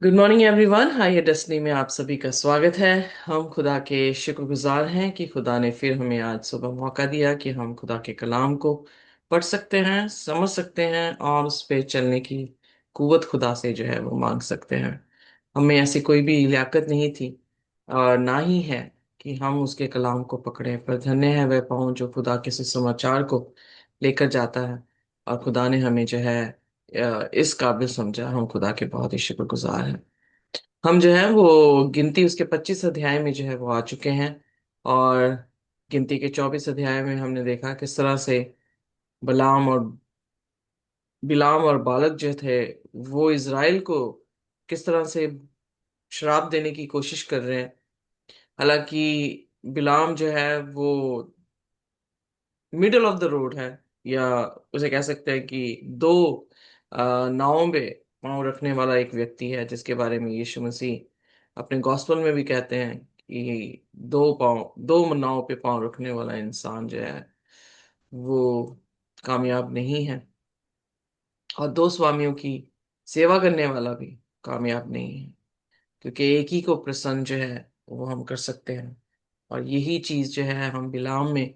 Good morning everyone. Hi Destiny में आप सभी का स्वागत है। हम खुदा के शुक्रगुजार हैं कि खुदा ने फिर हमें आज सुबह मौका दिया कि हम खुदा के कलाम को पढ़ सकते हैं, समझ सकते हैं और उस पे चलने की कुव्वत खुदा से जो है वो मांग सकते हैं। हमें ऐसी कोई भी लियाकत नहीं थी और ना ही है कि हम उसके कलाम को पकड़ें, पर धन्य है वह पाँव जो खुदा के सुसमाचार को लेकर जाता है। और खुदा ने हमें जो है इस काबिल समझा। हम खुदा के बहुत ही शुक्रगुजार हैं। हम जो है वो गिनती उसके 25 अध्याय में जो है वो आ चुके हैं। और गिनती के 24 अध्याय में हमने देखा किस तरह से बलाम और बिलाम और बालक जो थे वो इज़राइल को किस तरह से श्राप देने की कोशिश कर रहे हैं। हालांकि बिलाम जो है वो मिडल ऑफ द रोड है, या उसे कह सकते हैं कि दो नावों पे पांव रखने वाला एक व्यक्ति है, जिसके बारे में यीशु मसीह अपने गॉस्पेल में भी कहते हैं कि दो नावों पे पांव रखने वाला इंसान जो है वो कामयाब नहीं है, और दो स्वामियों की सेवा करने वाला भी कामयाब नहीं है, क्योंकि एक ही को प्रसन्न जो है वो हम कर सकते हैं। और यही चीज जो है हम बिलाम में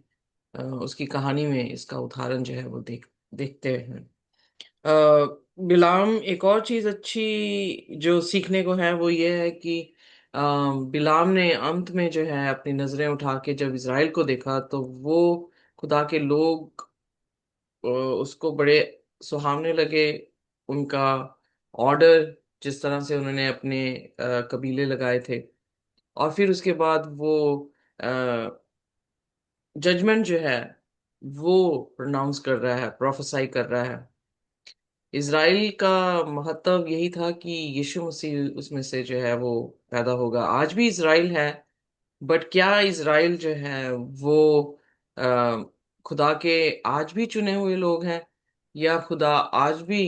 उसकी कहानी में इसका उदाहरण जो है वो देखते हैं। बिलाम एक और चीज अच्छी जो सीखने को है वो ये है कि अ, बिलाम ने अंत में जो है अपनी नजरें उठा के जब इज़राइल को देखा तो वो खुदा के लोग उसको बड़े सुहावने लगे। उनका ऑर्डर, जिस तरह से उन्होंने अपने कबीले लगाए थे, और फिर उसके बाद वो जजमेंट जो है वो प्रोनाउंस कर रहा है, प्रोफेसाई कर रहा है। इज़राइल का महत्व यही था कि यीशु मसीह उसमें से जो है वो पैदा होगा। आज भी इज़राइल है, बट क्या इज़राइल जो है वो आ, खुदा के आज भी चुने हुए लोग हैं, या खुदा आज भी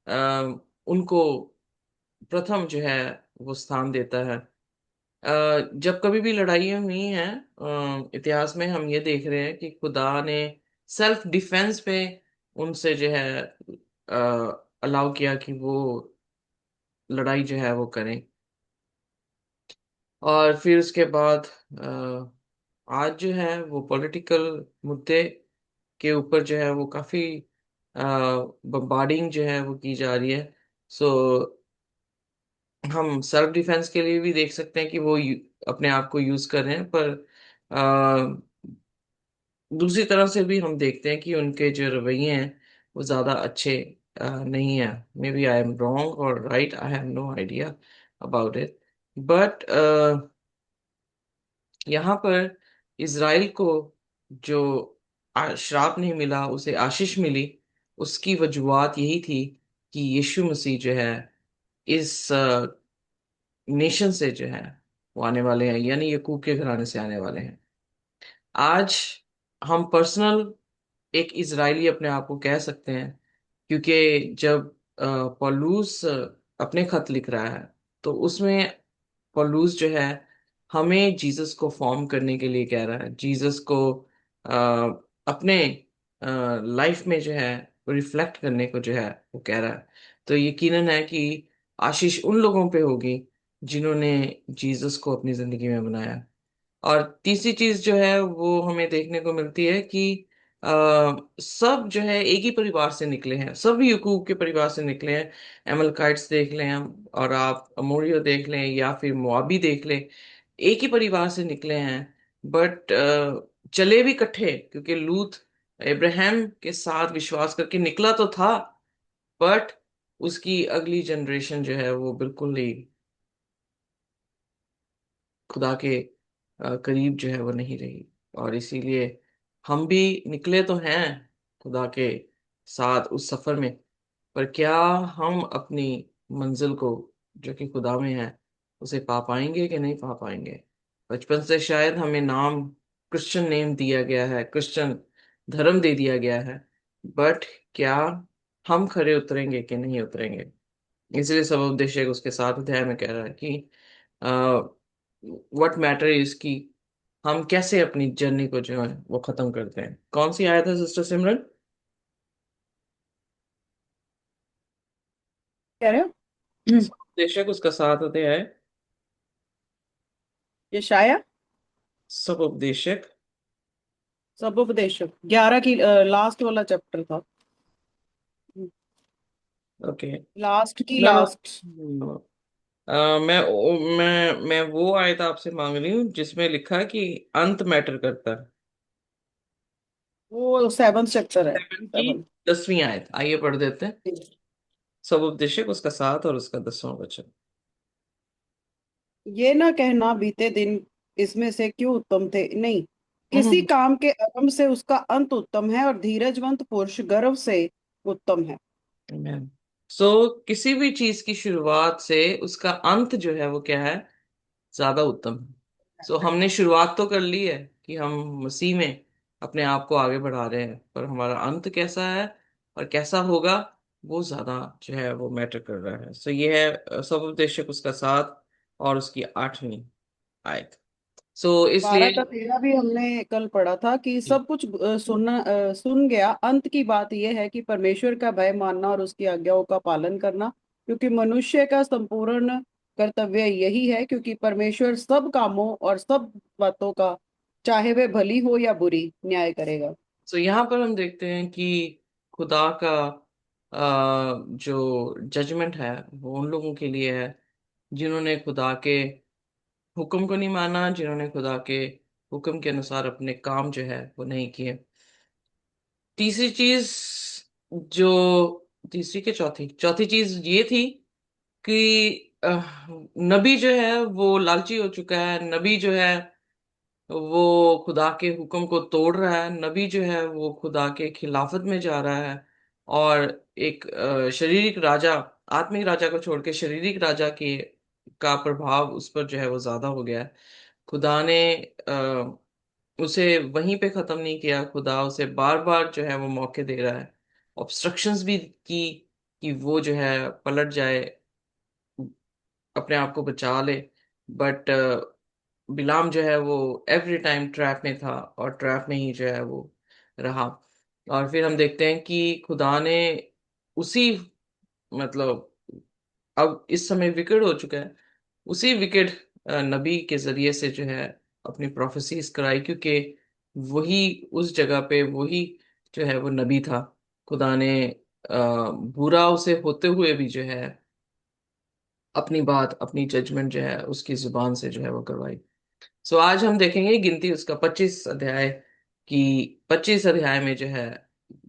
आ, उनको प्रथम जो है वो स्थान देता है। जब कभी भी लड़ाइयाँ हुई हैं इतिहास में, हम ये देख रहे हैं कि खुदा ने सेल्फ डिफेंस पे उनसे जो है अलाउ किया कि वो लड़ाई जो है वो करें। और फिर उसके बाद आज जो है वो पॉलिटिकल मुद्दे के ऊपर जो है वो काफी बम्बार्डिंग जो है वो की जा रही है। सो हम सेल्फ डिफेंस के लिए भी देख सकते हैं कि वो अपने आप को यूज कर रहे हैं, पर दूसरी तरफ से भी हम देखते हैं कि उनके जो रवैये हैं वो ज्यादा अच्छे नहीं है। Maybe I am wrong और right, I have no idea about it. But यहाँ पर इज़राइल को जो श्राप नहीं मिला, उसे आशीष मिली। उसकी वजूहात यही थी कि यीशु मसीह जो है इस नेशन से जो है वो आने वाले हैं, यानी यकूब के घराने से आने वाले हैं। आज हम पर्सनल एक इजरायली अपने आप को कह सकते हैं, क्योंकि जब पौलुस अपने खत लिख रहा है तो उसमें पौलुस जो है हमें जीसस को फॉर्म करने के लिए कह रहा है, जीसस को अ, अपने लाइफ में जो है रिफ्लेक्ट करने को जो है वो कह रहा है। तो यकीनन है कि आशीष उन लोगों पे होगी जिन्होंने जीसस को अपनी जिंदगी में बनाया। और तीसरी चीज जो है वो हमें देखने को मिलती है कि आ, सब जो है एक ही परिवार से निकले हैं, सब याकूब के परिवार से निकले हैं। एमलकाइट्स देख लें हम, और आप अमोरियो देख लें, या फिर मोआबी देख लें, एक ही परिवार से निकले हैं। बट चले भी इकट्ठे, क्योंकि लूत इब्राहिम के साथ विश्वास करके निकला तो था, बट उसकी अगली जनरेशन जो है वो बिल्कुल ही खुदा के करीब जो है वो नहीं रही। और इसीलिए हम भी निकले तो हैं खुदा के साथ उस सफर में, पर क्या हम अपनी मंजिल को जो कि खुदा में है उसे पा पाएंगे कि नहीं पा पाएंगे। बचपन से शायद हमें नाम, क्रिश्चियन नेम दिया गया है, क्रिश्चियन धर्म दे दिया गया है, बट क्या हम खरे उतरेंगे कि नहीं उतरेंगे। इसलिए सब उपदेशक उसके 7 अध्याय में कह रहा है कि व्हाट मैटर इज कि हम कैसे अपनी जर्नी को जो है वो खत्म करते हैं। कौन सी आयत है सिस्टर सिमरन? कह रहे हो? हम्म। बेशक उसका साथ अध्याय। यशाया। सब उपदेशक। सब उपदेशक 11 की लास्ट वाला चैप्टर था। ओके। लास्ट की मैं लास्ट। मैं वो आयत आपसे मांग रही हूँ जिसमें लिखा है कि अंत मैटर करता है। वो 7th चैप्टर है। सेवन की 7। 10वीं आयत, आइए पढ़ देते हैं। सब उपदेशक उसका 7 और उसका 10वां वचन। ये ना कहना बीते दिन इसमें से क्यों उत्तम थे, नहीं, किसी हम्म। काम के आरंभ से उसका अंत उत्तम है, और धीरजवंत पुरुष गर्व से उत्तम है। सो किसी भी चीज की शुरुआत से उसका अंत जो है वो क्या है, ज्यादा उत्तम है। सो हमने शुरुआत तो कर ली है कि हम मसीह में अपने आप को आगे बढ़ा रहे हैं, पर हमारा अंत कैसा है और कैसा होगा, वो ज्यादा जो है वो मैटर कर रहा है। सो ये है सब उपदेशक उसका 7 और उसकी 8वीं आयत। सो 12 इसलिए का 13 भी हमने कल पढ़ा था कि सब कुछ सुन गया, अंत की बात यह है कि परमेश्वर का भय मानना और उसकी आज्ञाओं का पालन करना, क्योंकि मनुष्य का संपूर्ण कर्तव्य यही है, क्योंकि परमेश्वर सब कामों और सब बातों का, चाहे वे भली हो या बुरी, न्याय सो यहाँ पर हम देखते हैं कि खुदा का जो जजमेंट है वो उन लोगों के लिए है जिन्होंने खुदा के हुक्म को नहीं माना, जिन्होंने खुदा के हुक्म के अनुसार अपने काम जो है वो नहीं किए। तीसरी चीज जो तीसरी के चौथी चौथी चीज ये थी कि नबी जो है वो लालची हो चुका है। नबी जो है वो खुदा के हुक्म को तोड़ रहा है। नबी जो है वो खुदा के खिलाफत में जा रहा है और एक शारीरिक राजा, आत्मिक राजा को छोड़ के शारीरिक राजा के का प्रभाव उस पर जो है वो ज्यादा हो गया है। खुदा ने उसे वहीं पे खत्म नहीं किया। खुदा उसे बार बार जो है वो मौके दे रहा है, ऑब्स्ट्रक्शंस भी की कि वो जो है पलट जाए, अपने आप को बचा ले। बट बिलाम जो है वो एवरी टाइम ट्रैप में था और ट्रैप में ही जो है वो रहा। और फिर हम देखते हैं कि खुदा ने उसी, मतलब अब इस समय विकेट हो चुका है, उसी विकेट नबी के जरिए से जो है अपनी प्रोफेसीज कराई, क्योंकि वही उस जगह पे वही जो है वो नबी था। खुदा ने बुरा उसे होते हुए भी जो है अपनी बात, अपनी जजमेंट जो है उसकी जुबान से जो है वो करवाई। सो आज हम देखेंगे गिनती उसका 25 अध्याय की 25 अध्याय में जो है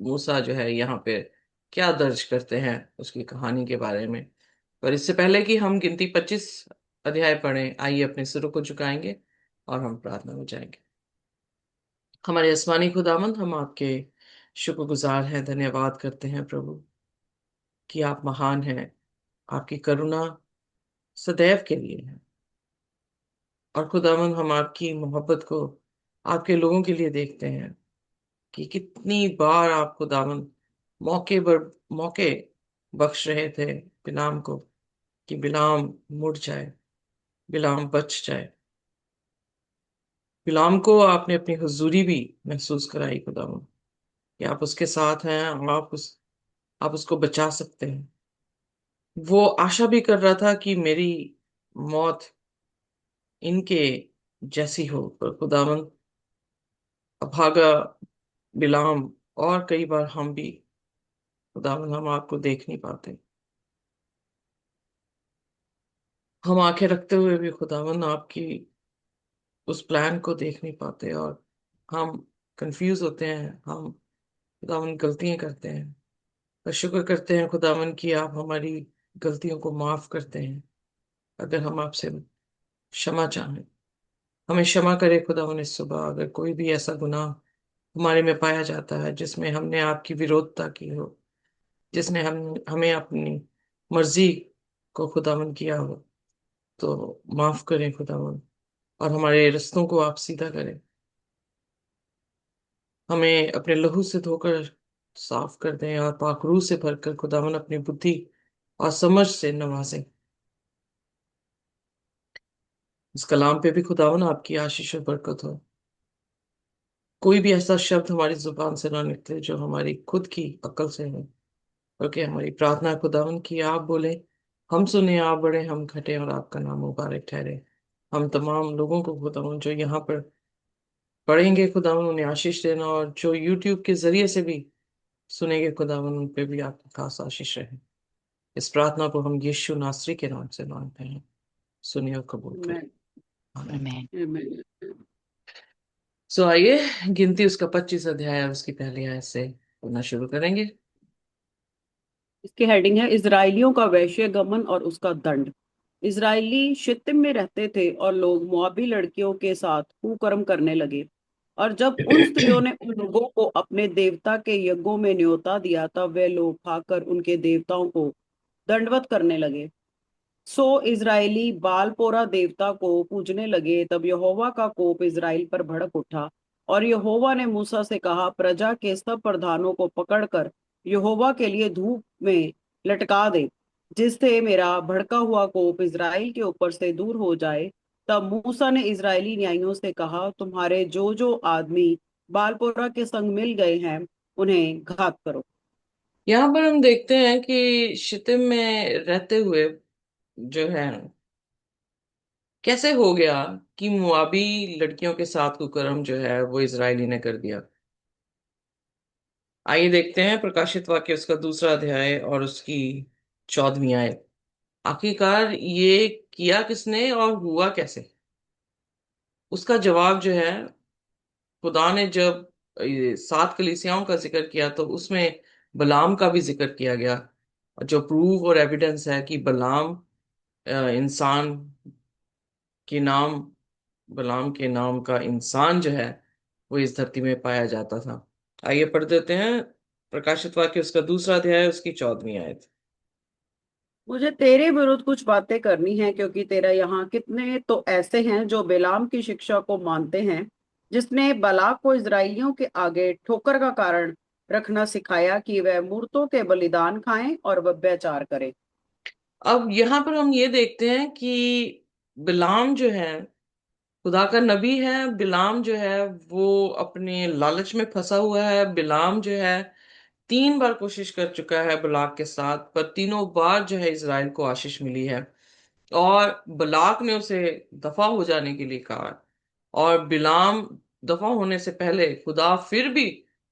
मूसा जो है यहाँ पे क्या दर्ज करते हैं उसकी कहानी के बारे में। पर इससे पहले कि हम गिनती 25 अध्याय पढ़ें, आइए अपने सिरों को झुकाएंगे और हम प्रार्थना में जाएंगे। हमारे आसमानी खुदावंद, हम आपके शुक्रगुजार हैं, धन्यवाद करते हैं प्रभु कि आप महान हैं। आपकी करुणा सदैव के लिए है। और खुदावंद, हम आपकी मोहब्बत को आपके लोगों के लिए देखते हैं कि कितनी बार आप खुदावंद मौके पर मौके बख्श रहे थे बिलाम को कि बिलाम मुड़ जाए, बिलाम बच जाए। बिलाम को आपने अपनी हुजूरी भी महसूस कराई खुदावंद कि आप उसके साथ हैं, आप उसको बचा सकते हैं। वो आशा भी कर रहा था कि मेरी मौत इनके जैसी हो, पर खुदावंद अभागा बिलाम और कई बार हम भी खुदावंद, हम आपको देख नहीं पाते। हम आंखें रखते हुए भी खुदावंद आपकी उस प्लान को देख नहीं पाते और हम कंफ्यूज होते हैं। हम खुदावंद गलतियां करते हैं, पर शुक्र करते हैं खुदावंद कि आप हमारी गलतियों को माफ करते हैं। अगर हम आपसे क्षमा चाहें, हमें क्षमा करे खुदावंद। इस सुबह अगर कोई भी ऐसा गुनाह हमारे में पाया जाता है जिसमें हमने आपकी विरोधता की हो, जिसने हम हमें अपनी मर्जी को खुदावंद किया हो, तो माफ करें खुदावंद और हमारे रास्तों को आप सीधा करें। हमें अपने लहू से धोकर साफ कर दें और पाक रूह से भरकर खुदावन अपनी बुद्धि और समझ से नवाजें। इस कलाम पे भी खुदावन आपकी आशीष और बरकत हो। कोई भी ऐसा शब्द हमारी जुबान से ना निकले जो हमारी खुद की अक्ल से हो, बल्कि हमारी प्रार्थना है खुदावन की आप बोले हम सुने आप बड़े, हम घटे, और आपका नाम मुबारक ठहरे। हम तमाम लोगों को खुदावन जो यहाँ पर पढ़ेंगे खुदावन उन्हें आशीष देना, और जो यूट्यूब के जरिए से भी सुनेंगे खुदावन उन पे भी आपकी खास आशीष रहे। इस प्रार्थना को हम यीशु नासरी के नाम से मांगते हैं, सुनिए और कबूल करें। Amen. आमीन। Amen. सो आइए, गिनती उसका 25 अध्याय है, उसकी पहली आयत से पढ़ना शुरू करेंगे। इसकी हेडिंग है इजराइलियों का वैश्य गमन और उसका दंड। इजरायली शित्तिम में रहते थे और लोग मोआबी लड़कियों के साथ कुकर्म करने लगे। और जब उन स्त्रियों ने उन लोगों को अपने देवता के यज्ञों में न्योता दिया, तब वे लोग खाकर उनके देवताओं को दंडवत करने लगे। सो इजरायली बालपोरा देवता को पूजने लगे। तब यहोवा का कोप इजराइल पर भड़क उठा। और यहोवा ने मूसा से कहा, प्रजा के सब प्रधानों को पकड़कर यहोवा के लिए धूप में लटका दे, जिससे मेरा भड़का हुआ कोप इजराइल के ऊपर से दूर हो जाए। तब मूसा ने इजरायली न्यायियों से कहा, तुम्हारे जो जो आदमी बालपोरा के संग मिल गए हैं, उन्हें घात करो। यहाँ पर हम देखते हैं कि शितिम में रहते हुए जो है, कैसे हो गया कि मुआबी लड़कियों के साथ कुकर्म जो है वो इजरायली ने कर दिया। आइए देखते हैं प्रकाशित वाक्य उसका 2 अध्याय और उसकी 14वीं आयत। आखिरकार ये किया किसने और हुआ कैसे? उसका जवाब जो है, खुदा ने जब ये 7 कलीसियाओं का जिक्र किया तो उसमें बलाम का भी जिक्र किया गया, जो प्रूफ और एविडेंस है कि बलाम इंसान के नाम, बलाम के नाम का इंसान जो है वो इस धरती में पाया जाता था। आइए पढ़ देते हैं प्रकाशित वाक्य उसका 2 अध्याय उसकी 14वीं आयत। मुझे तेरे विरुद्ध कुछ बातें करनी है, क्योंकि तेरा यहाँ कितने तो ऐसे हैं जो बिलाम की शिक्षा को मानते हैं, जिसने बालाक को इजरायलियों के आगे ठोकर का कारण रखना सिखाया कि वह मूर्तों के बलिदान खाएं और व्यभिचार करें। अब यहाँ पर हम ये देखते हैं कि बिलाम जो है खुदा का नबी है। बिलाम जो है वो अपने लालच में फंसा हुआ है। बिलाम जो है 3 बार कोशिश कर चुका है बलाक के साथ, पर तीनों बार जो है इसराइल को आशीष मिली है। और बलाक ने उसे दफा हो जाने के लिए कहा, और बिलाम दफा होने से पहले खुदा फिर भी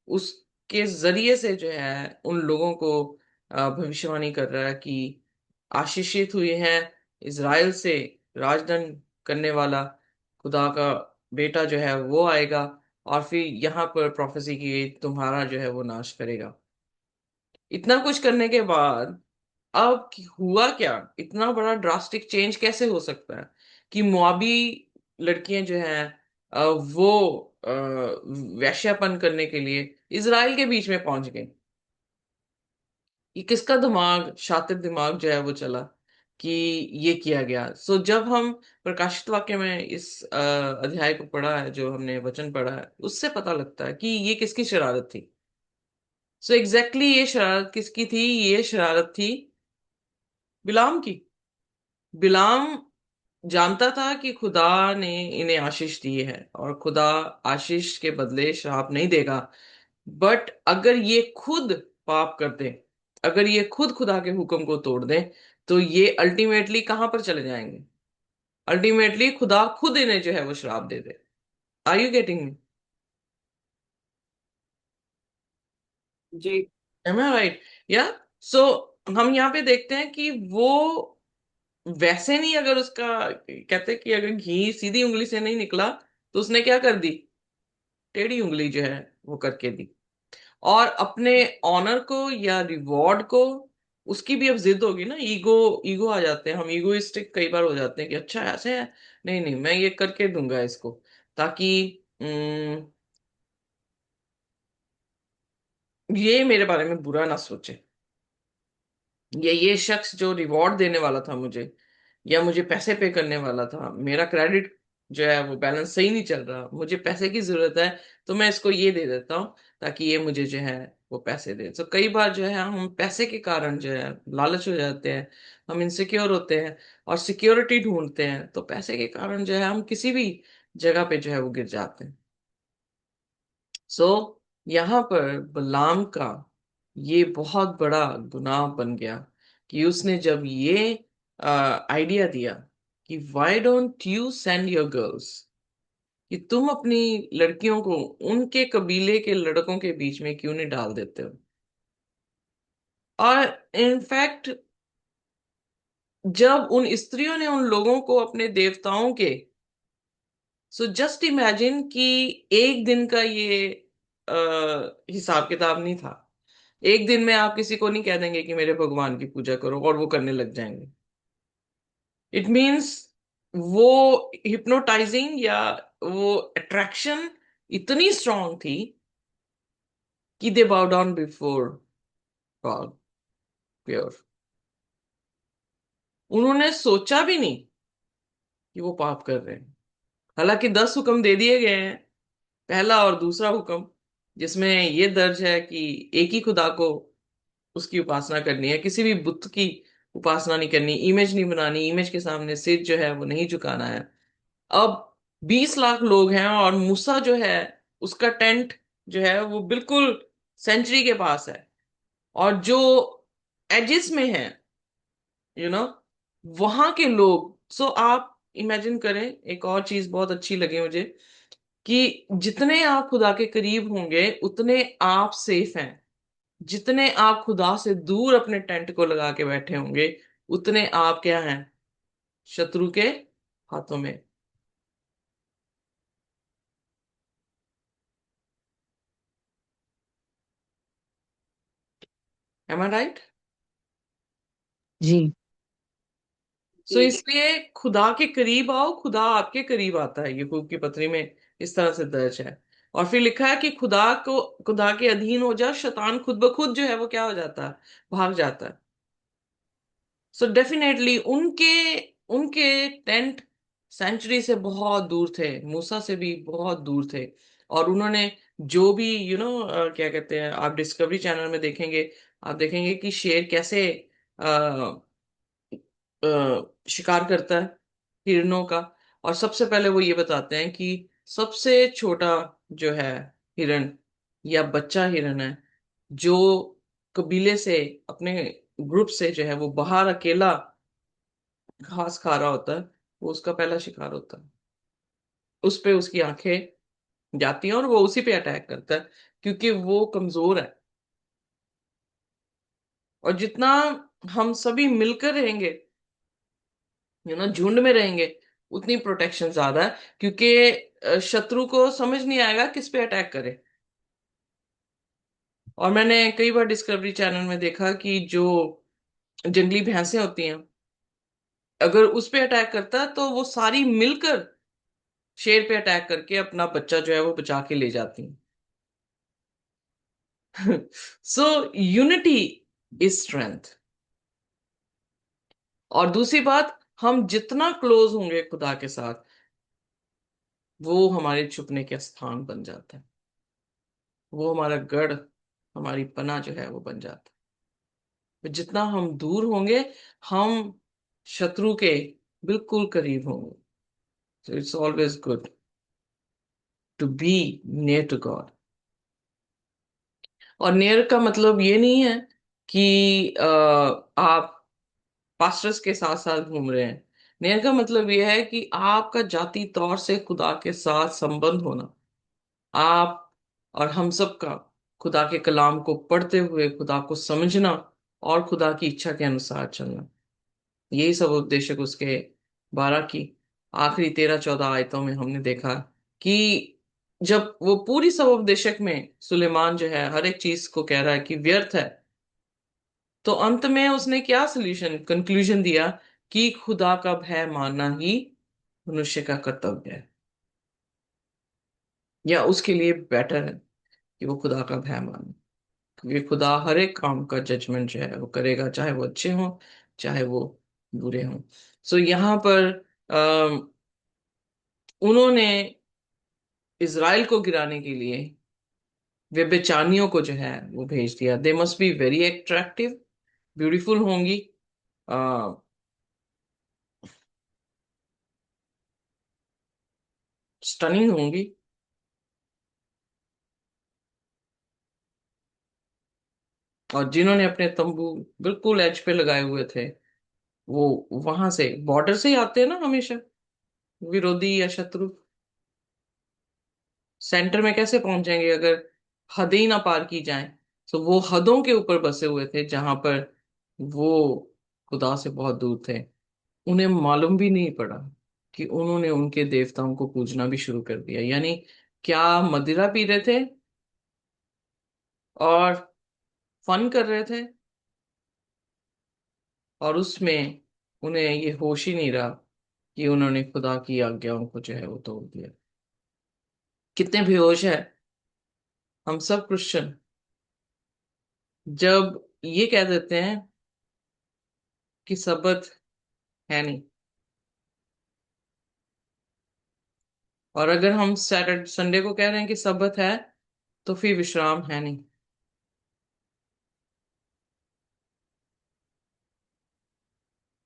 उसके जरिए से जो है उन लोगों को भविष्यवाणी कर रहा है कि आशीषित हुए हैं इज़राइल से राजदंड करने वाला खुदा का बेटा जो है वो आएगा, और फिर यहाँ पर प्रोफेसी की तुम्हारा जो है वो नाश करेगा। इतना कुछ करने के बाद अब हुआ क्या? इतना बड़ा ड्रास्टिक चेंज कैसे हो सकता है कि मुआबी लड़कियां जो हैं वो अ, वेश्यापन करने के लिए इजराइल के बीच में पहुंच गई? ये किसका दिमाग, शातिर दिमाग जो है वो चला कि ये किया गया? सो जब हम प्रकाशित वाक्य में इस अध्याय को पढ़ा है, जो हमने वचन पढ़ा है, उससे पता लगता है कि ये किसकी शरारत थी। सो एग्जैक्टली ये शरारत किसकी थी? ये शरारत थी बिलाम की। बिलाम जानता था कि खुदा ने इन्हें आशीष दी है, और खुदा आशीष के बदले श्राप नहीं देगा। बट अगर ये खुद पाप कर दें, अगर ये खुद खुदा के हुक्म को तोड़ दें, तो ये अल्टीमेटली कहां पर चले जाएंगे? अल्टीमेटली खुदा खुद इन्हें जो है वो श्राप दे दे। Are you getting me? जी। Am I right? या सो हम यहाँ पे देखते हैं कि वो वैसे नहीं, अगर उसका कहते हैं कि अगर घी सीधी उंगली से नहीं निकला, तो उसने क्या कर दी? टेढ़ी उंगली जो है वो करके दी। और अपने ऑनर को या रिवॉर्ड को, उसकी भी अब जिद होगी ना, ईगो, ईगो आ जाते हैं हम, ईगोइस्टिक कई बार हो जाते हैं कि अच्छा ऐसे है, नहीं नहीं मैं ये करके दूंगा इसको, ताकि ये मेरे बारे में बुरा ना सोचे, ये शख्स जो रिवॉर्ड देने वाला था मुझे, या मुझे पैसे पे करने वाला था, मेरा क्रेडिट जो है वो बैलेंस सही नहीं चल रहा, मुझे पैसे की जरूरत है, तो मैं इसको ये दे देता हूँ ताकि ये मुझे जो है वो पैसे दे। तो कई बार जो है हम पैसे के कारण जो है लालच हो जाते हैं, हम इनसिक्योर होते हैं और सिक्योरिटी ढूंढते हैं, तो पैसे के कारण जो है हम किसी भी जगह पे जो है वो गिर जाते हैं। सो यहाँ पर बलाम का ये बहुत बड़ा गुनाह बन गया कि उसने जब ये आइडिया दिया कि why don't you send your girls, कि तुम अपनी लड़कियों को उनके कबीले के लड़कों के बीच में क्यों नहीं डाल देते हो। और इनफैक्ट जब उन स्त्रियों ने उन लोगों को अपने देवताओं के, सो जस्ट इमेजिन कि एक दिन का ये हिसाब किताब नहीं था। एक दिन में आप किसी को नहीं कह देंगे कि मेरे भगवान की पूजा करो और वो करने लग जाएंगे। इट मीन्स वो हिप्नोटाइजिंग या वो अट्रैक्शन इतनी स्ट्रांग थी कि दे बाउ डाउन बिफोर गॉड, प्योर। उन्होंने सोचा भी नहीं कि वो पाप कर रहे हैं। हालांकि 10 हुक्म दे दिए गए हैं, पहला और दूसरा हुक्म, जिसमें ये दर्ज है कि एक ही खुदा को उसकी उपासना करनी है, किसी भी बुत की उपासना नहीं करनी, इमेज नहीं बनानी, इमेज के सामने सिर जो है वो नहीं झुकाना है। अब 20 लाख लोग हैं और मूसा जो है उसका टेंट जो है वो बिल्कुल सेंचुरी के पास है, और जो एजिस में है, यू नो, वहां के लोग। सो आप इमेजिन करें, एक और चीज बहुत अच्छी लगी मुझे, कि जितने आप खुदा के करीब होंगे उतने आप सेफ हैं, जितने आप खुदा से दूर अपने टेंट को लगा के बैठे होंगे उतने आप क्या हैं, शत्रु के हाथों में। M I right? जी। सो जी। इसलिए खुदा के करीब आओ, खुदा आपके करीब आता है, याकूब की पत्री में इस तरह से दर्ज है। और फिर लिखा है कि खुदा के अधीन हो जाओ, शैतान खुद ब खुद जो है वो क्या हो जाता है, भाग जाता है। सो डेफिनेटली उनके उनके टेंट सेंचुरी से बहुत दूर थे, मूसा से भी बहुत दूर थे। और उन्होंने जो भी क्या कहते हैं, आप डिस्कवरी चैनल में देखेंगे, आप देखेंगे कि शेर कैसे शिकार करता है हिरणों का। और सबसे पहले वो ये बताते हैं कि सबसे छोटा जो है हिरण या बच्चा हिरण है, जो कबीले से, अपने ग्रुप से जो है वो बाहर अकेला घास खा रहा होता है, वो उसका पहला शिकार होता है। उस पे उसकी आंखें जाती हैं और वो उसी पे अटैक करता है, क्योंकि वो कमजोर है। और जितना हम सभी मिलकर रहेंगे, झुंड में रहेंगे, उतनी प्रोटेक्शन ज्यादा है, क्योंकि शत्रु को समझ नहीं आएगा किस पे अटैक करे। और मैंने कई बार डिस्कवरी चैनल में देखा कि जो जंगली भैंसें होती हैं, अगर उस पे अटैक करता है तो वो सारी मिलकर शेर पे अटैक करके अपना बच्चा जो है वो बचा के ले जाती हैं। सो यूनिटी इज स्ट्रेंथ। और दूसरी बात, हम जितना क्लोज होंगे खुदा के साथ, वो हमारे छुपने के स्थान बन जाता है, वो हमारा गढ़, हमारी पनाह जो है वो बन जाता है। तो जितना हम दूर होंगे, हम शत्रु के बिल्कुल करीब होंगे। So it's always good to be near to God। और नियर का मतलब ये नहीं है कि आप पास्टर्स के साथ साथ घूम रहे हैं। नियर का मतलब ये है कि आपका जाती तौर से खुदा के साथ संबंध होना, आप और हम सब का खुदा के कलाम को पढ़ते हुए खुदा को समझना और खुदा की इच्छा के अनुसार चलना। यही सब उपदेशक उसके 12 की आखिरी 13-14 आयतों में हमने देखा कि जब वो पूरी सब उपदेशक में सुलेमान जो है हर एक चीज को कह रहा है कि व्यर्थ है, तो अंत में उसने क्या सोल्यूशन कंक्लूजन दिया, कि खुदा का भय मानना ही मनुष्य का कर्तव्य है, या उसके लिए बेटर है कि वो खुदा का भय माने। क्योंकि खुदा हर एक काम का जजमेंट जो है वो करेगा, चाहे वो अच्छे हों चाहे वो बुरे हों। सो यहाँ पर उन्होंने इज़राइल को गिराने के लिए व्यभिचारिणियों को जो है वो भेज दिया। They must be very attractive, beautiful होंगी, स्टनिंग होंगी, और जिन्होंने अपने तंबू बिल्कुल एज पे लगाए हुए थे, वो वहां से बॉर्डर से ही आते हैं ना हमेशा, विरोधी या शत्रु। सेंटर में कैसे पहुंचेंगे अगर हदें ही ना पार की जाएं। तो वो हदों के ऊपर बसे हुए थे जहां पर वो खुदा से बहुत दूर थे। उन्हें मालूम भी नहीं पड़ा कि उन्होंने उनके देवताओं को पूजना भी शुरू कर दिया। यानी क्या मदिरा पी रहे थे और फन कर रहे थे, और उसमें उन्हें ये होश ही नहीं रहा कि उन्होंने खुदा की आज्ञाओं को जो है वो तोड़ दिया। कितने बेहोश है हम सब क्रिश्चियन जब ये कह देते हैं कि सबत है नहीं, और अगर हम सैटरडे संडे को कह रहे हैं कि सबत है, तो फिर विश्राम है नहीं।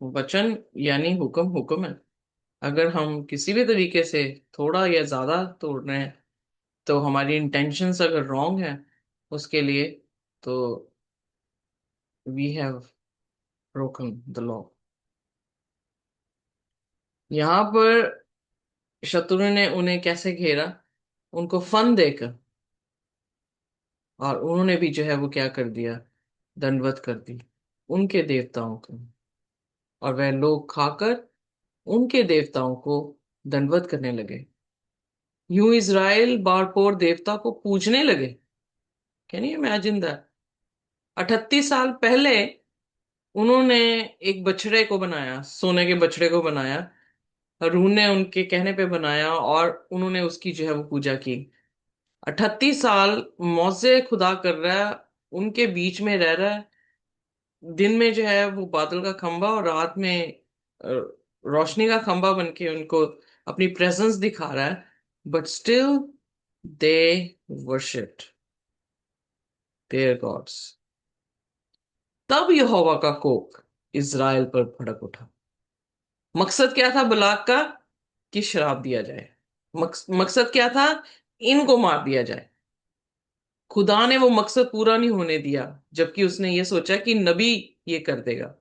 वचन यानी हुक्म हुक्म है। अगर हम किसी भी तरीके से थोड़ा या ज्यादा तोड़ रहे हैं, तो हमारी इंटेंशंस अगर रॉन्ग है उसके लिए, तो we have broken the law. यहाँ पर शत्रु ने उन्हें कैसे घेरा, उनको फन देकर, और उन्होंने भी जो है वो क्या कर दिया, दंडवत कर दी उनके देवताओं को। और वह लोग खाकर उनके देवताओं को दंडवत करने लगे। यूं इज़राइल बारपोर देवता को पूजने लगे। Can you imagine that? 38 साल पहले उन्होंने एक बछड़े को बनाया, सोने के बछड़े को बनाया। हारून ने उनके कहने पे बनाया और उन्होंने उसकी जो है वो पूजा की। 38 साल मौजे खुदा कर रहा है, उनके बीच में रह रहा है। दिन में जो है वो बादल का खंबा, और रात में अ, रोशनी का खंबा बन के उनको अपनी प्रेजेंस दिखा रहा है। But still they worshipped their gods. तब यहोवा का कोप इज़राइल पर भड़क उठा। मकसद क्या था बलाक का? कि शराब दिया जाए। मकसद क्या था? इनको मार दिया जाए। खुदा ने वो मकसद पूरा नहीं होने दिया, जबकि उसने ये सोचा कि नबी ये कर देगा।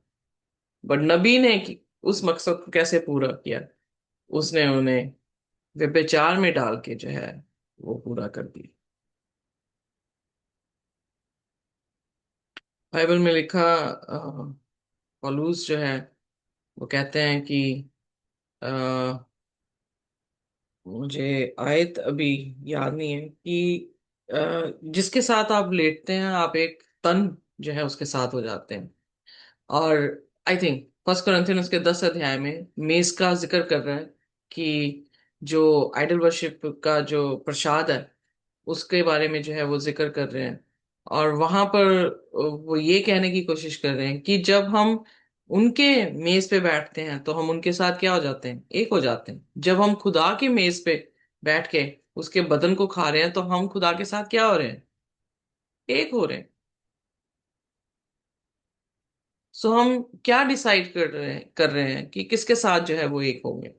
बट नबी ने उस मकसद को कैसे पूरा किया? उसने उन्हें व्यभिचार में डाल के जो है वो पूरा कर दी। बाइबल में लिखा, पौलुस जो है वो कहते हैं कि मुझे आयत अभी याद नहीं है कि जिसके साथ आप लेटते हैं आप एक तन जो है उसके साथ हो जाते हैं। और आई थिंक फर्स्ट कुरिन्थियंस के 10 अध्याय में मेज का जिक्र कर रहा है कि जो आइडल वर्शिप का जो प्रसाद है उसके बारे में जो है वो जिक्र कर रहे हैं। और वहां पर वो ये कहने की कोशिश कर रहे हैं कि जब हम उनके मेज पे बैठते हैं तो हम उनके साथ क्या हो जाते हैं, एक हो जाते हैं। जब हम खुदा की मेज पे बैठ के उसके बदन को खा रहे हैं तो हम खुदा के साथ क्या हो रहे हैं, एक हो रहे हैं। सो हम क्या डिसाइड कर रहे हैं कि किसके साथ जो है वो एक होंगे।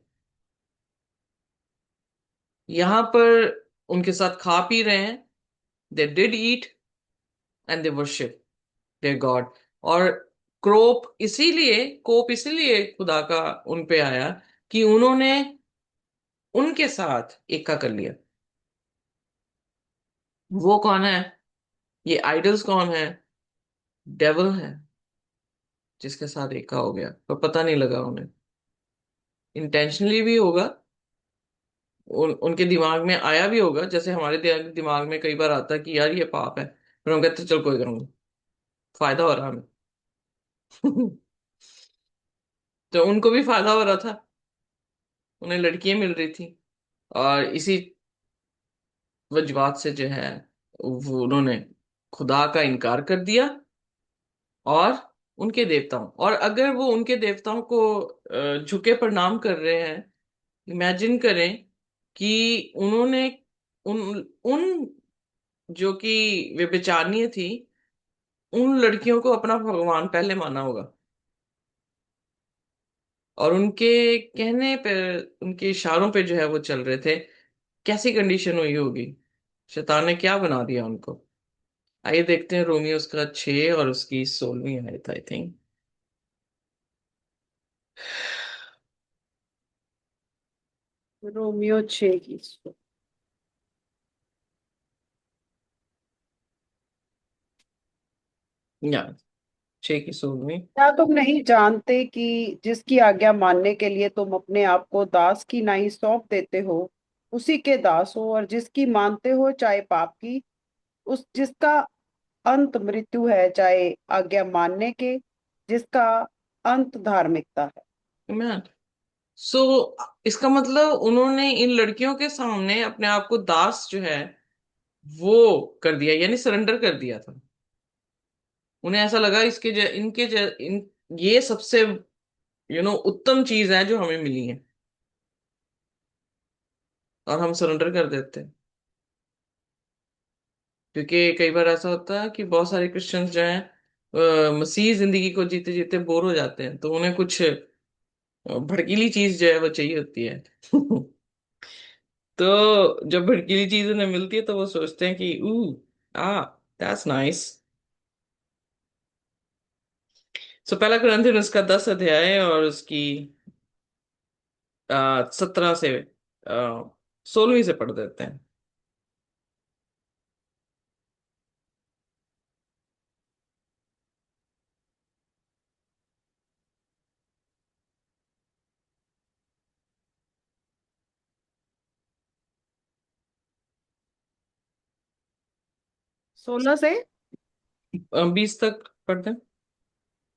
यहाँ पर उनके साथ खा पी रहे हैं। They did eat and they worship their god. और कोप इसीलिए खुदा का उन पे आया कि उन्होंने उनके साथ एका कर लिया। वो कौन है? ये आइडल्स कौन है? डेविल है, जिसके साथ एका हो गया पर पता नहीं लगा उन्हें। इंटेंशनली भी होगा, उनके दिमाग में आया भी होगा, जैसे हमारे दिमाग में कई बार आता है कि यार ये पाप है, फिर हम कहते हैं, चल कोई करूँगा, फायदा हो रहा है हमें। तो उनको भी फायदा हो रहा था, उन्हें लड़कियां मिल रही थी, और इसी वजवात से जो है वो उन्होंने खुदा का इनकार कर दिया और उनके देवताओं। और अगर वो उनके देवताओं को झुके प्रणाम कर रहे हैं, इमेजिन करें कि उन्होंने उन उन जो कि व्यभिचारिणी थी, उन लड़कियों को अपना भगवान पहले माना होगा, और उनके कहने पे, उनके इशारों पे जो है वो चल रहे थे। कैसी कंडीशन हुई होगी? शैतान ने क्या बना दिया उनको? आइए देखते हैं रोमियो उसका 6 और उसकी 16वीं आयत, आई थिंक। रोमियो 6 की। या 6 की 16वीं। क्या तुम नहीं जानते कि जिसकी आज्ञा मानने के लिए तुम अपने आप को दास की नाई सौंप देते हो, उसी के दास हो, और जिसकी मानते हो चाहे पाप की, उस जिसका अंत मृत्यु है, चाहे आज्ञा मानने के जिसका अंत धार्मिकता है। मैन, सो इसका मतलब उन्होंने इन लड़कियों के सामने अपने आप को दास जो है वो कर दिया, यानी सरेंडर कर दिया था। उन्हें ऐसा लगा ये सबसे उत्तम चीज है जो हमें मिली है, और हम सरेंडर कर देते हैं। क्योंकि कई बार ऐसा होता है कि बहुत सारे क्रिश्चियंस जो हैं मसीह जिंदगी को जीते जीते बोर हो जाते हैं, तो उन्हें कुछ भड़कीली चीज जो है वो चाहिए होती है। तो जब भड़कीली चीज उन्हें मिलती है तो वो सोचते हैं कि आ दैट्स नाइस। सो पहला कुरिन्थियन उसका 10 अध्याय और उसकी 17 से 16वीं से पढ़ देते हैं। 16 से। 20 तक पढ़ते हैं।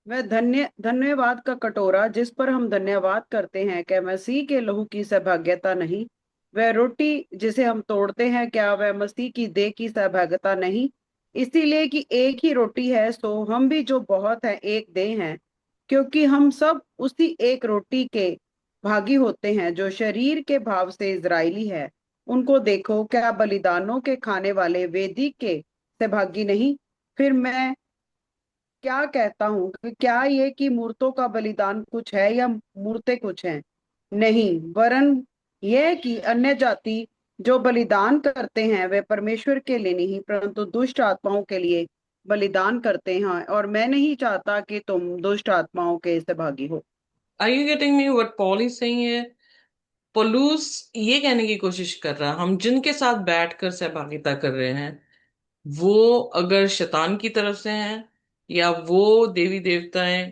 वह धन्यवाद का कटोरा जिस पर हम धन्यवाद करते हैं, क्या मसीह के लहू की सहभागिता नहीं? वह रोटी जिसे हम तोड़ते हैं, क्या वह मसीह की देह की सहभागिता नहीं? इसीलिए कि एक ही रोटी है, सो हम भी जो बहुत हैं एक देह हैं, क्योंकि हम सब उसी एक रोटी के भागी होते हैं। जो शरीर के भाव से इजरायली है, उनको देखो, क्या बलिदानों के खाने वाले वेदी के सहभागी नहीं? फिर मैं क्या कहता हूँ कि क्या ये कि मूर्तों का बलिदान कुछ है या मूर्तें कुछ हैं? नहीं, वरन यह कि अन्य जाति जो बलिदान करते हैं वे परमेश्वर के लिए नहीं परंतु दुष्ट आत्माओं के लिए बलिदान करते हैं, और मैं नहीं चाहता कि तुम दुष्ट आत्माओं के सहभागी हो। Are you getting me what Paul is saying है? पौलुस ये कहने की कोशिश कर रहा है, हम जिनके साथ बैठकर सहभागिता कर रहे हैं वो अगर शैतान की तरफ से हैं, या वो देवी देवताएं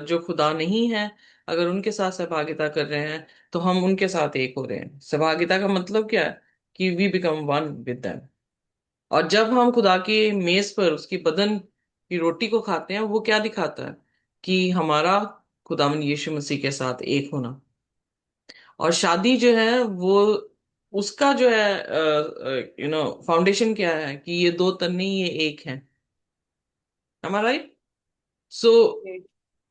जो खुदा नहीं है, अगर उनके साथ सहभागिता कर रहे हैं, तो हम उनके साथ एक हो रहे हैं। सहभागिता का मतलब क्या है? कि we become one with them. और जब हम खुदा की मेज पर उसकी बदन की रोटी को खाते हैं, वो क्या दिखाता है? कि हमारा खुदावंद यीशु मसीह के साथ एक होना। और शादी जो है वो उसका जो है फाउंडेशन क्या है? कि ये दो तन नहीं, ये एक है। हमारा राइट। सो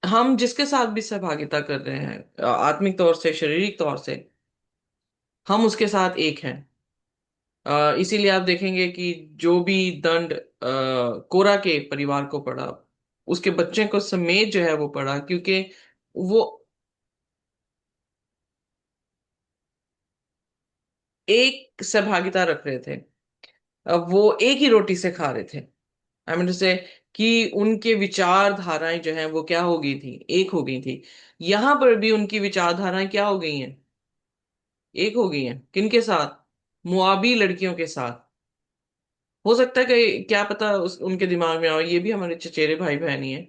हम जिसके साथ भी सहभागिता कर रहे हैं आत्मिक तौर से, शारीरिक तौर से, हम उसके साथ एक हैं। इसीलिए आप देखेंगे कि जो भी दंड कोरा के परिवार को पड़ा, उसके बच्चे को समेत जो है वो पड़ा, क्योंकि वो एक सहभागिता रख रहे थे। वो एक ही रोटी से खा रहे थे। आई मीन से कि उनके विचारधाराएं जो हैं वो क्या हो गई थी? एक हो गई थी। यहां पर भी उनकी विचारधाराएं क्या हो गई हैं? एक हो गई हैं। किनके साथ? मुआबी लड़कियों के साथ। हो सकता है कि क्या पता उनके दिमाग में आओ ये भी हमारे चचेरे भाई बहन ही है,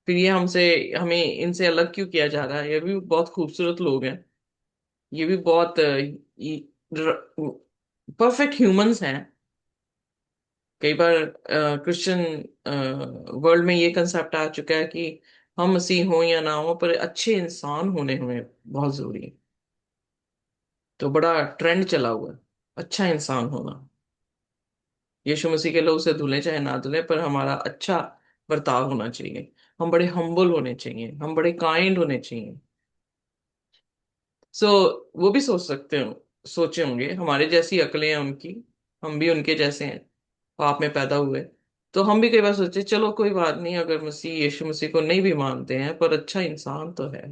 फिर ये हमसे हमें इनसे अलग क्यों किया जा रहा है? ये भी बहुत खूबसूरत लोग हैं। ये भी बहुत परफेक्ट ह्यूमंस हैं। कई बार क्रिश्चियन वर्ल्ड में ये कंसेप्ट आ चुका है कि हम मसीह हों या ना हो, पर अच्छे इंसान होने हमें बहुत जरूरी है। तो बड़ा ट्रेंड चला हुआ है अच्छा इंसान होना। यीशु मसीह के लोग से धुले चाहे ना धुले, पर हमारा अच्छा बर्ताव होना चाहिए। हम बड़े हम्बल होने चाहिए, हम बड़े काइंड होने चाहिए। सो वो भी सोच सकते हो, सोचे होंगे हमारे जैसी अकलें हैं उनकी, हम भी उनके जैसे हैं, पाप में पैदा हुए। तो हम भी कई बार सोचे चलो कोई बात नहीं, अगर मसीह यीशु मसीह को नहीं भी मानते हैं पर अच्छा इंसान तो है,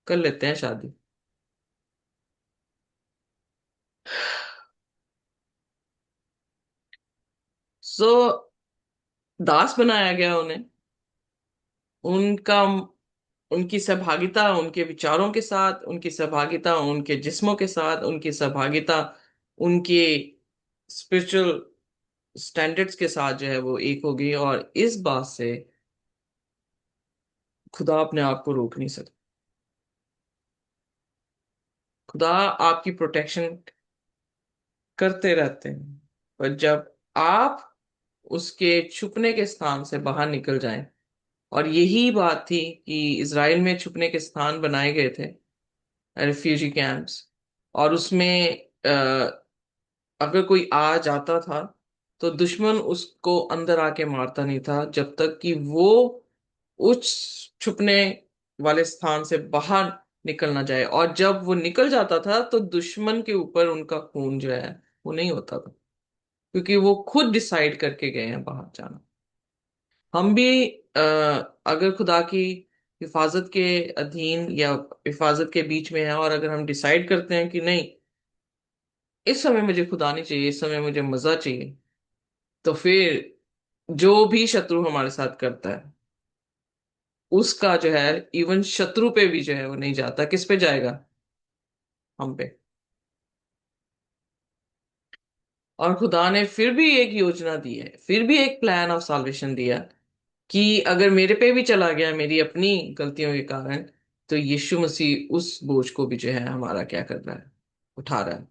कर लेते हैं शादी। सो दास बनाया गया उन्हें। उनका उनकी सहभागिता उनके विचारों के साथ, उनकी सहभागिता उनके जिस्मों के साथ, उनकी सहभागिता उनके स्पिरिचुअल स्टैंडर्ड्स के साथ जो है वो एक हो गई। और इस बात से खुदा अपने आप को रोक नहीं सकता। खुदा आपकी प्रोटेक्शन करते रहते हैं, पर जब आप उसके छुपने के स्थान से बाहर निकल जाएं, और यही बात थी कि इज़राइल में छुपने के स्थान बनाए गए थे, रिफ्यूजी कैंप्स, और उसमें अगर कोई आ जाता था तो दुश्मन उसको अंदर आके मारता नहीं था जब तक कि वो उस छुपने वाले स्थान से बाहर निकल ना जाए। और जब वो निकल जाता था तो दुश्मन के ऊपर उनका खून जो है वो नहीं होता था, क्योंकि वो खुद डिसाइड करके गए हैं बाहर जाना। हम भी अगर खुदा की हिफाजत के अधीन या हिफाजत के बीच में है, और अगर हम डिसाइड करते हैं कि नहीं, इस समय मुझे खुदा नहीं चाहिए, इस समय मुझे मजा चाहिए, तो फिर जो भी शत्रु हमारे साथ करता है उसका जो है, इवन शत्रु पे भी जो है वो नहीं जाता, किस पे जाएगा? हम पे। और खुदा ने फिर भी एक योजना दी है, फिर भी एक प्लान ऑफ साल्वेशन दिया, कि अगर मेरे पे भी चला गया मेरी अपनी गलतियों के कारण, तो यीशु मसीह उस बोझ को भी जो है हमारा क्या कर रहा है, उठा रहा है।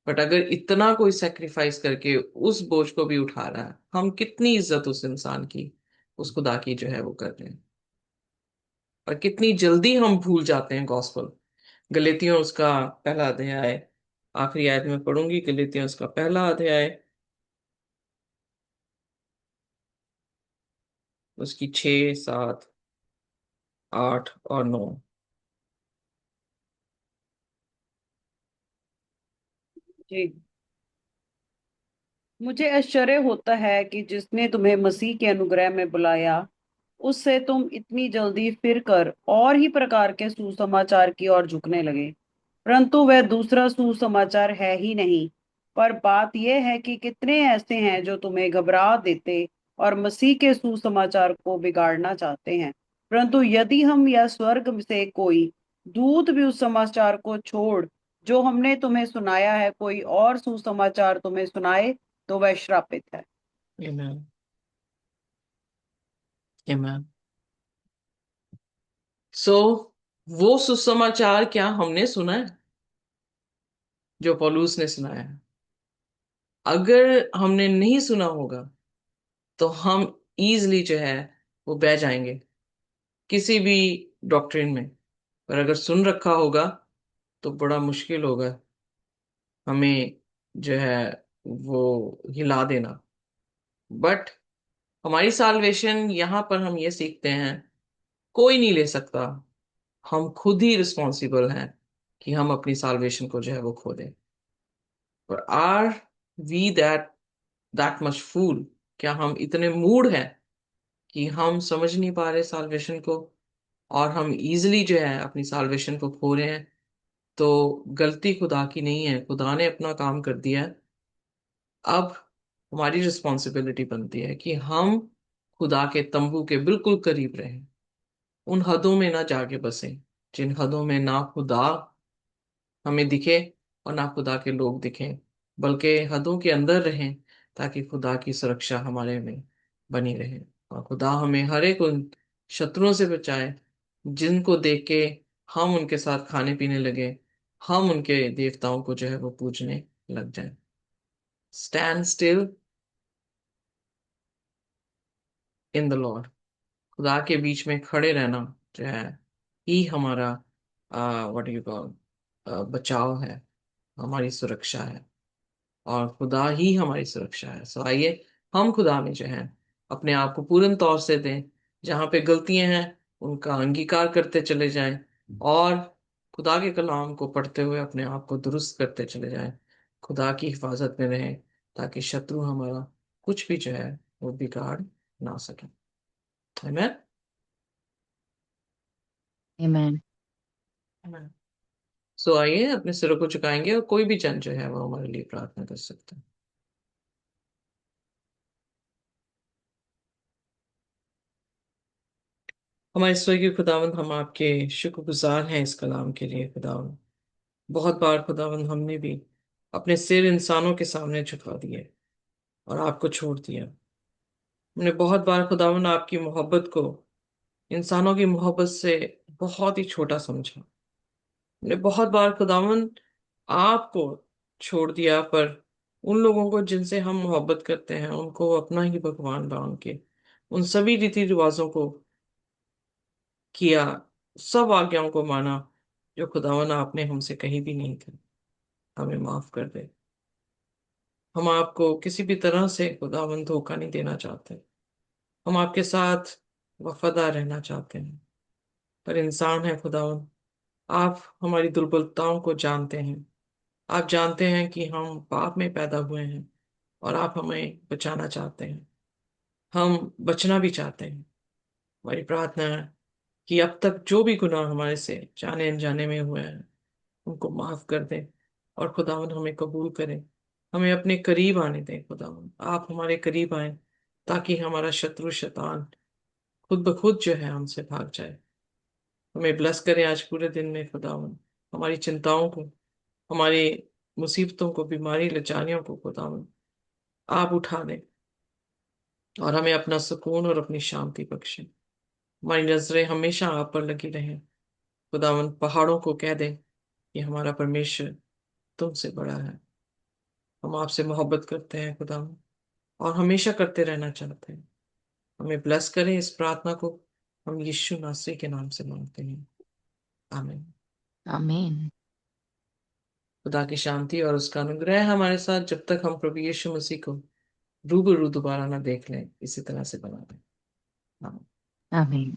बट अगर इतना कोई सेक्रीफाइस करके उस बोझ को भी उठा रहा है, हम कितनी इज्जत उस इंसान की, उस खुदा की जो है वो कर रहे हैं। और कितनी जल्दी हम भूल जाते हैं गॉस्पल। गलातियों उसका पहला अध्याय, आखिरी आयत में पढ़ूंगी, गलातियों उसका पहला अध्याय, उसकी 6, 7, 8 और 9। जी। मुझे आश्चर्य होता है कि जिसने तुम्हें मसीह के अनुग्रह में बुलाया, उससे तुम इतनी जल्दी फिर कर और ही प्रकार के सुसमाचार की ओर झुकने लगे। परंतु वह दूसरा सुसमाचार है ही नहीं। पर बात यह है कि कितने ऐसे हैं जो तुम्हें घबरा देते और मसीह के सुसमाचार को बिगाड़ना चाहते हैं। परंतु यदि हम या स्वर्ग से कोई दूत भी उस समाचार को छोड़ जो हमने तुम्हें सुनाया है, कोई और सुसमाचार तुम्हें सुनाए, तो वह श्रापित है। Amen. Amen. सो वो सुसमाचार क्या हमने सुना है जो पौलुस ने सुनाया है? अगर हमने नहीं सुना होगा तो हम इजली जो है वो बह जाएंगे किसी भी डॉक्ट्रिन में। पर अगर सुन रखा होगा तो बड़ा मुश्किल होगा हमें जो है वो हिला देना। बट हमारी साल्वेशन यहाँ पर हम ये सीखते हैं, कोई नहीं ले सकता, हम खुद ही रिस्पॉन्सिबल हैं कि हम अपनी साल्वेशन को जो है वो खो दें। पर आर वी दैट मच फूल? क्या हम इतने मूड हैं कि हम समझ नहीं पा रहे साल्वेशन को, और हम इजिली जो है अपनी साल्वेशन को खो रहे हैं? तो गलती खुदा की नहीं है, खुदा ने अपना काम कर दिया है। अब हमारी रिस्पॉन्सिबिलिटी बनती है कि हम खुदा के तंबू के बिल्कुल करीब रहें, उन हदों में ना जाके बसें जिन हदों में ना खुदा हमें दिखे और ना खुदा के लोग दिखें, बल्कि हदों के अंदर रहें, ताकि खुदा की सुरक्षा हमारे में बनी रहे। और खुदा हमें हर एक उन शत्रुओं से बचाए जिनको देख के हम उनके साथ खाने पीने लगे, हम उनके देवताओं को जो है वो पूजने लग जाएं। Stand still in the Lord. खुदा के बीच में खड़े रहना जो है ही हमारा व्हाट यू कॉल बचाव है, हमारी सुरक्षा है। और खुदा ही हमारी सुरक्षा है। सो आइए हम खुदा में जो है अपने आप को पूर्ण तौर से दें, जहाँ पे गलतियां हैं उनका अंगीकार करते चले जाएं, और खुदा के कलाम को पढ़ते हुए अपने आप को दुरुस्त करते चले जाएं, खुदा की हिफाजत में रहें, ताकि शत्रु हमारा कुछ भी जो है वो बिगाड़ ना सके। आमीन। Amen. सो आइए अपने सिरों को झुकाएंगे, और कोई भी जन जो है वो हमारे लिए प्रार्थना कर सकता है। हमारे स्वर्गीय खुदावंद, हम आपके शुक्रगुजार हैं इस कलाम के लिए खुदावंद। बहुत बार खुदावंद हमने भी अपने सिर इंसानों के सामने झुका दिए और आपको छोड़ दिया। हमने बहुत बार खुदावंद आपकी मोहब्बत को इंसानों की मोहब्बत से बहुत ही छोटा समझा। हमने बहुत बार खुदावंद आपको छोड़ दिया, पर उन लोगों को जिनसे हम मोहब्बत करते हैं उनको अपना ही भगवान मान के उन सभी रीति रिवाजों को किया, सब आज्ञाओं को माना जो खुदावन आपने हमसे कही भी नहीं थी। हमें माफ कर दे। हम आपको किसी भी तरह से खुदावन धोखा नहीं देना चाहते। हम आपके साथ वफादार रहना चाहते हैं, पर इंसान है खुदावन। आप हमारी दुर्बलताओं को जानते हैं। आप जानते हैं कि हम पाप में पैदा हुए हैं और आप हमें बचाना चाहते हैं। हम बचना भी चाहते हैं। हमारी प्रार्थना है कि अब तक जो भी गुनाह हमारे से जाने अनजाने में हुए हैं उनको माफ कर दें और खुदावन हमें कबूल करें। हमें अपने करीब आने दें खुदावन। आप हमारे करीब आए ताकि हमारा शत्रु शैतान खुद ब खुद जो है हमसे भाग जाए। हमें ब्लेस करें आज पूरे दिन में खुदावन। हमारी चिंताओं को, हमारी मुसीबतों को, बीमारी लाचारियों को खुदावन आप उठा दें और हमें अपना सुकून और अपनी शांति बख्शें। हमारी नजरें हमेशा आप पर लगी रहें खुदावन। पहाड़ों को कह दें कि हमारा परमेश्वर तुमसे बड़ा है। हम आपसे मोहब्बत करते हैं खुदा और हमेशा करते रहना चाहते हैं। हमें ब्लेस करें इस प्रार्थना को। हम यीशु नासरी के नाम से मांगते हैं, आमीन। आमीन। खुदा की शांति और उसका अनुग्रह हमारे साथ जब तक हम प्रभु यीशु मसीह को रूबरू दोबारा ना देख लें इसी तरह से बना दें। आमीन। आमीन।